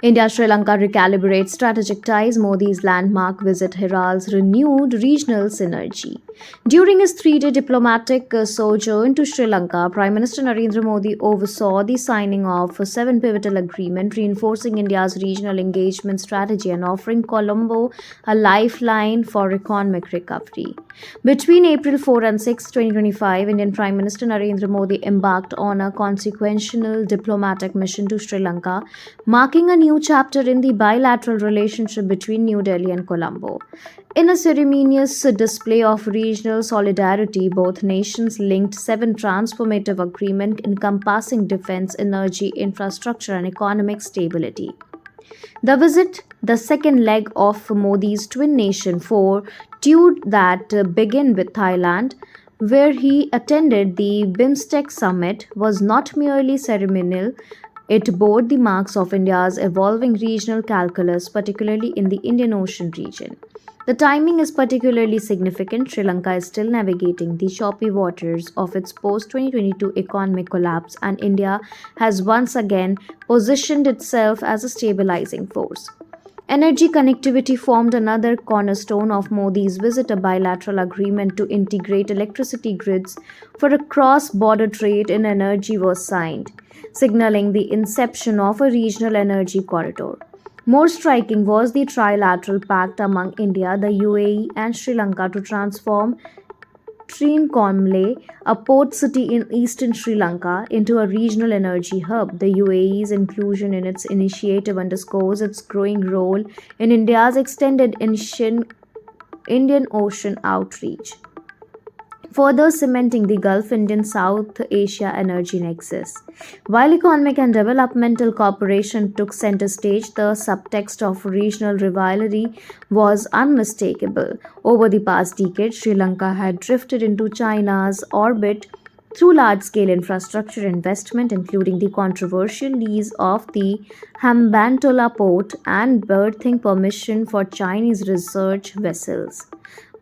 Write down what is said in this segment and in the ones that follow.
India-Sri Lanka recalibrate strategic ties. Modi's landmark visit heralds renewed regional synergy. During his three-day diplomatic sojourn to Sri Lanka, Prime Minister Narendra Modi oversaw the signing of a seven pivotal agreement, reinforcing India's regional engagement strategy and offering Colombo a lifeline for economic recovery. Between April 4 and 6, 2025, Indian Prime Minister Narendra Modi embarked on a consequential diplomatic mission to Sri Lanka, marking a new chapter in the bilateral relationship between New Delhi and Colombo. In a ceremonious display of regional solidarity, both nations linked seven transformative agreements encompassing defense, energy, infrastructure, and economic stability. The visit, the second leg of Modi's twin nation four tour that began with Thailand, where he attended the BIMSTEC Summit, was not merely ceremonial. It bore the marks of India's evolving regional calculus, particularly in the Indian Ocean region. The timing is particularly significant. Sri Lanka is still navigating the choppy waters of its post 2022 economic collapse, and India has once again positioned itself as a stabilizing force. Energy connectivity formed another cornerstone of Modi's visit. A bilateral agreement to integrate electricity grids for a cross border trade in energy was signed, signaling the inception of a regional energy corridor. More striking was the trilateral pact among India, the UAE, and Sri Lanka to transform Trincomalee, a port city in eastern Sri Lanka, into a regional energy hub. The UAE's inclusion in its initiative underscores its growing role in India's extended Indian Ocean outreach, further cementing the Gulf Indian South Asia energy nexus. While economic and developmental cooperation took center stage, the subtext of regional rivalry was unmistakable. Over the past decade, Sri Lanka had drifted into China's orbit through large scale infrastructure investment, including the controversial lease of the Hambantota port and berthing permission for Chinese research vessels,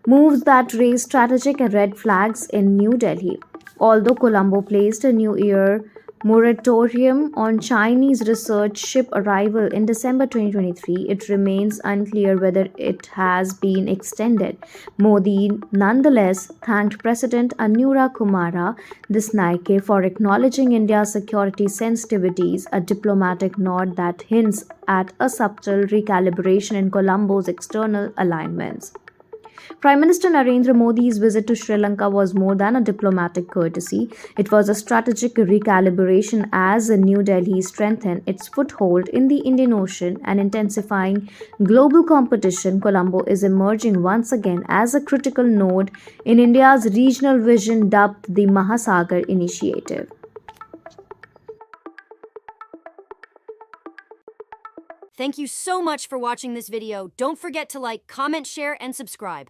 moves that raised strategic red flags in New Delhi. Although Colombo placed a New Year moratorium on Chinese research ship arrival in December 2023, it remains unclear whether it has been extended. Modi nonetheless thanked President Anura Kumara Disnaike for acknowledging India's security sensitivities, a diplomatic nod that hints at a subtle recalibration in Colombo's external alignments. Prime Minister Narendra Modi's visit to Sri Lanka was more than a diplomatic courtesy. It was a strategic recalibration as New Delhi strengthened its foothold in the Indian Ocean and intensifying global competition. Colombo is emerging once again as a critical node in India's regional vision dubbed the Mahasagar Initiative. Thank you so much for watching this video. Don't forget to like, comment, share, and subscribe.